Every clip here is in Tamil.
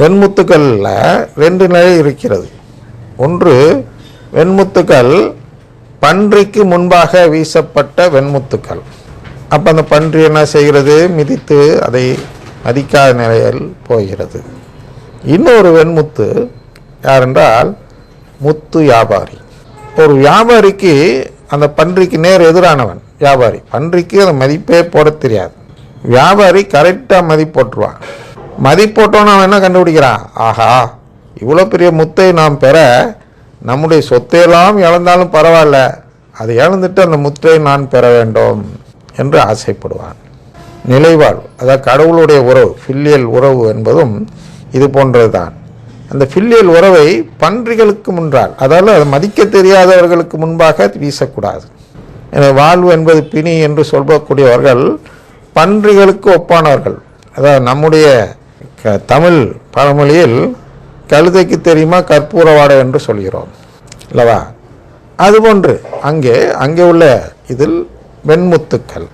வெண்முத்துக்களில் 2 நிலை இருக்கிறது. ஒன்று வெண்முத்துக்கள் பன்றிக்கு முன்பாக வீசப்பட்ட வெண்முத்துக்கள். அப்போ அந்த பன்றி என்ன செய்கிறது? மிதித்து அதை மதிக்காத நிலையில் போகிறது. இன்னொரு வெண்முத்து யாரென்றால் முத்து வியாபாரி. ஒரு வியாபாரிக்கு அந்த பன்றிக்கு நேர் எதிரானவன் வியாபாரி. பன்றிக்கு அந்த மதிப்பே போட தெரியாது. வியாபாரி கரெக்டாக மதிப்பு போட்டுருவான். மதிப்பு போட்டோன்னு அவன் என்ன கண்டுபிடிக்கிறான்? ஆஹா, இவ்வளோ பெரிய முத்தை நாம் பெற நம்முடைய சொத்தையெல்லாம் இழந்தாலும் பரவாயில்ல, அதை இழந்துட்டு அந்த முத்தை நான் பெற வேண்டும் என்று ஆசைப்படுவான். நிலைவாழ்வு, அதாவது கடவுளுடைய உறவு, ஃபில்லியல் உறவு என்பதும் இது போன்றது தான். அந்த ஃபில்லியல் உறவை பன்றிகளுக்கு முன்னால், அதாவது அதை மதிக்க தெரியாதவர்களுக்கு முன்பாக வீசக்கூடாது. எனவே வாழ்வு என்பது பிணி என்று சொல்லக்கூடியவர்கள் பன்றிகளுக்கு ஒப்பானவர்கள். அதாவது நம்முடைய தமிழ் பழமொழியில் கழுதைக்கு தெரியுமா கற்பூரவாடை என்று சொல்கிறோம் அல்லவா? அதுபோன்று அங்கே உள்ள இதில் வெண்முத்துக்கள்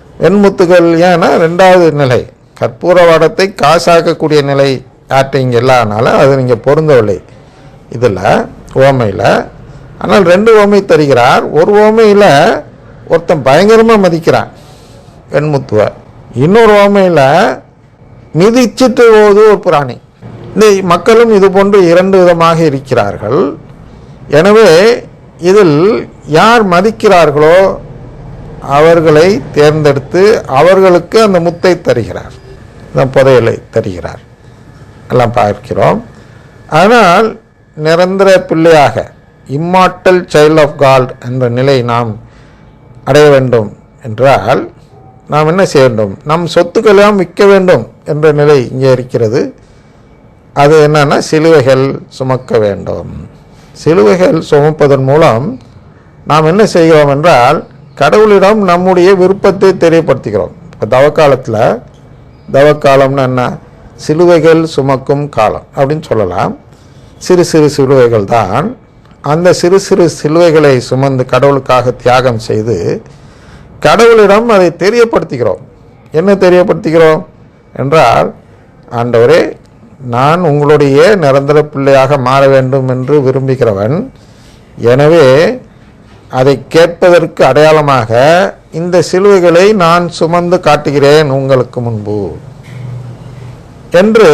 ஏன்னா 2வது நிலை கற்பூரவாடத்தை காசாக்கக்கூடிய நிலை யார்கிட்ட இங்கே இல்லாதனால அது நீங்கள் பொருந்தவில்லை இதில் ஓமையில். ஆனால் 2 ஓமை தருகிறார். ஒரு ஓமையில் ஒருத்தன் பயங்கரமாக மதிக்கிறான் வெண்முத்துவை. இன்னொரு ஓமையில் மிதிச்சிட்டு போது ஒரு பிராணி. இந்த மக்களும் இது போன்று 2 விதமாக இருக்கிறார்கள். எனவே இதில் யார் மதிக்கிறார்களோ அவர்களை தேர்ந்தெடுத்து அவர்களுக்கு அந்த முத்தை தருகிறார், அந்த புதையலை தருகிறார் எல்லாம் பார்க்கிறோம். ஆனால் நிரந்தர பிள்ளையாக இம்மார்டல் சைல்ட் ஆஃப் காட் என்ற நிலை நாம் அடைய வேண்டும் என்றால் நாம் என்ன செய்ய வேண்டும்? நம் சொத்துக்களையும் விற்க வேண்டும் என்ற நிலை இங்கே இருக்கிறது. அது என்னன்னா சிலுவைகள் சுமக்க வேண்டும். சிலுவைகள் சுமப்பதன் மூலம் நாம் என்ன செய்கிறோம் என்றால் கடவுளிடம் நம்முடைய விருப்பத்தை தெரியப்படுத்துகிறோம். இப்போ தவக்காலம்னு என்ன? சிலுவைகள் சுமக்கும் காலம் அப்படின்னு சொல்லலாம். சிறு சிறு சிலுவைகள் தான். அந்த சிறு சிறு சிலுவைகளை சுமந்து கடவுளுக்காக தியாகம் செய்து கடவுளிடம் அதை தெரியப்படுத்துகிறோம். என்ன தெரியப்படுத்துகிறோம் என்றால், ஆண்டவரே, நான் உங்களுடைய நிரந்தர பிள்ளையாக மாற வேண்டும் என்று விரும்புகிறவன். எனவே அதை கேட்பதற்கு அடையாளமாக இந்த சிலுவைகளை நான் சுமந்து காட்டுகிறேன் உங்களுக்கு முன்பு என்று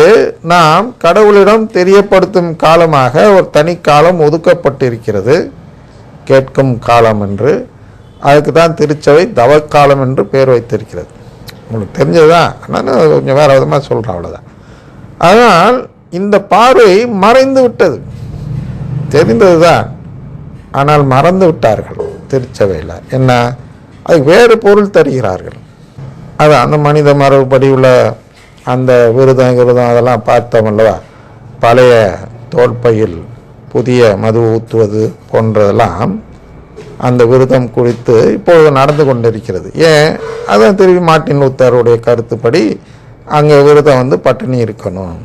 நாம் கடவுளிடம் தெரியப்படுத்தும் காலமாக ஒரு தனி காலம் ஒதுக்கப்பட்டிருக்கிறது, கேட்கும் காலம் என்று. அதுக்கு தான் திருச்சபை தவக்காலம் என்று பெயர் வைத்திருக்கிறது. உங்களுக்கு தெரிஞ்சதுதான், ஆனால் கொஞ்சம் வேறு விதமாக சொல்கிறேன், அவ்வளோதான். ஆனால் இந்த பார்வை மறைந்து விட்டது. தெரிந்தது தான், ஆனால் மறந்து விட்டார்கள் திருச்சபையில். என்ன? அதுக்கு வேறு பொருள் தருகிறார்கள். அது அந்த மனித மரபுப்படி உள்ள அந்த விருதம் அதெல்லாம் பார்த்தோம் அல்லவா? பழைய தோல்பையில் புதிய மது ஊற்றுவது போன்றதெல்லாம் அந்த விரதம் குறித்து இப்பொழுது நடந்து கொண்டிருக்கிறது. ஏன்? அதான் திரும்பி மார்ட்டின் லூத்தருடைய கருத்துப்படி அங்கே விரதம் பட்டினி இருக்கணும்.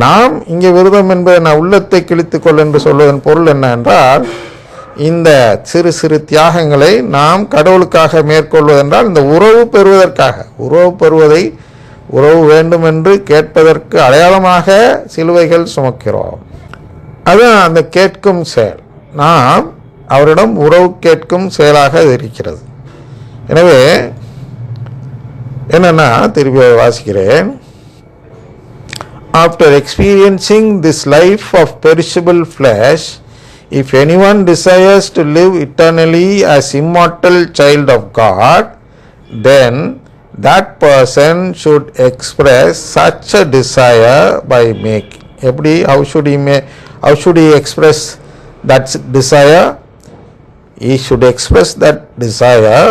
நாம் இங்கே விரதம் என்பதை நான் உள்ளத்தை கிழித்துக்கொள் என்று சொல்வதன் பொருள் என்ன என்றால், இந்த சிறு சிறு தியாகங்களை நாம் கடவுளுக்காக மேற்கொள்வதென்றால் இந்த உறவு பெறுவதற்காக, உறவு வேண்டும் என்று கேட்பதற்கு அடையாளமாக சிலுவைகள் சுமக்கிறோம். அதுதான் அந்த கேட்கும் செயல். நாம் அவரிடம் உறவு கேட்கும் செயலாக இருக்கிறது. எனவே என்னன்னா, திருப்பி வாசிக்கிறேன். After experiencing this life of perishable flesh, if anyone desires to live eternally as immortal child of God, then that person should express such a desire by making. How should he express that desire? He should express that desire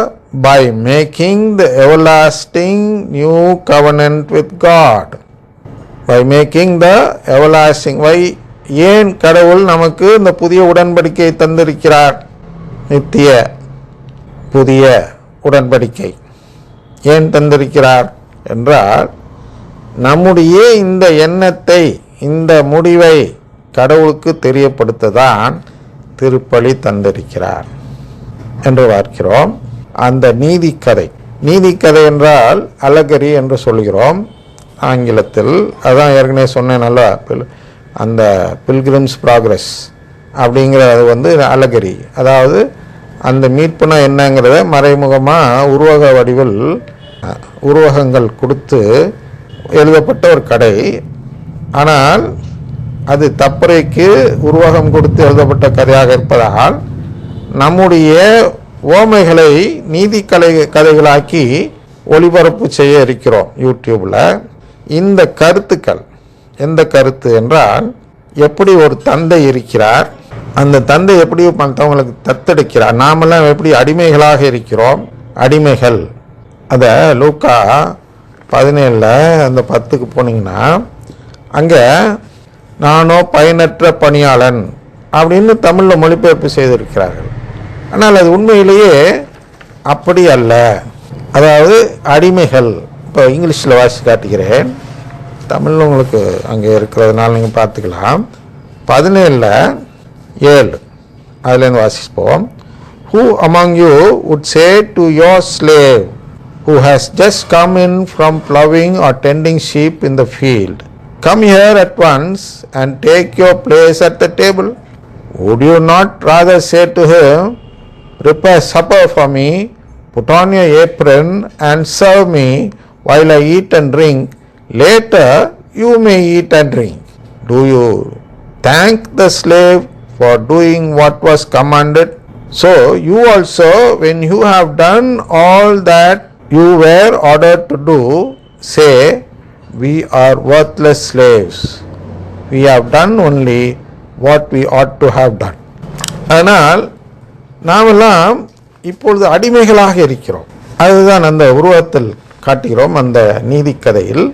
by making the everlasting new covenant with God. By making the everlasting. Why? ஏன் கடவுள் நமக்கு இந்த புதிய உடன்படிக்கை தந்திருக்கிறார்? நித்திய புதிய உடன்படிக்கை ஏன் தந்திருக்கிறார் என்றால், நம்முடைய இந்த எண்ணத்தை, இந்த முடிவை கடவுளுக்கு தெரியப்படுத்ததான் திருப்பலி தந்திருக்கிறார் என்று பார்க்கிறோம். அந்த நீதிக்கதை என்றால் அலகரி என்று சொல்கிறோம். ஆங்கிலத்தில். அதான் ஏற்கனவே சொன்னேன் நல்லா, அந்த பில்கிரிம்ஸ் ப்ராக்ரஸ் அப்படிங்கிறது அலகரி. அதாவது அந்த மீட்புனா என்னங்கிறத மறைமுகமாக உருவக வடிவில் உருவகங்கள் கொடுத்து எழுதப்பட்ட ஒரு கதை. ஆனால் அது தப்பறைக்கு உருவகம் கொடுத்து எழுதப்பட்ட கதையாக இருப்பதால் நம்முடைய ஓமைகளை நீதி கதைகளாக்கி ஒளிபரப்பு செய்ய இருக்கிறோம் யூடியூப்பில். இந்த கருத்துக்கள் எந்த கருத்து என்றால், எப்படி ஒரு தந்தை இருக்கிறார், அந்த தந்தை எப்படி மற்றவங்களுக்கு தத்தெடுக்கிறார், நாமெல்லாம் எப்படி அடிமைகளாக இருக்கிறோம், அடிமைகள். அதை லூக்கா 17 அந்த 10க்கு போனீங்கன்னா அங்கே நானோ பயனற்ற பணியாளன் அப்படின்னு தமிழில் மொழிபெயர்ப்பு செய்திருக்கிறார்கள். ஆனால் அது உண்மையிலேயே அப்படி அல்ல. அதாவது அடிமைகள். இப்போ இங்கிலீஷில் வாசி காட்டுகிறேன், தமிழில் உங்களுக்கு அங்கே இருக்கிறதுனால நீங்கள் பார்த்துக்கலாம். 17:7 அதுலேருந்து வாசிப்போம். Who among you would say to your slave who has just come in from plowing or tending sheep in the field, come here at once and take your place at the table? Would you not rather say to him, prepare supper for me, put on your apron and serve me while I eat and drink? Later you may eat and drink. Do you thank the slave for doing what was commanded? So you also, when you have done all that you were ordered to do, say, we are worthless slaves. We have done only what we ought to have done. ஆனால் நாமெல்லாம் இப்பொழுது அடிமைகளாக இருக்கிறோம். அதுதான் அந்த உருவத்தில் காட்டுகிறோம் அந்த நீதி கதையில்.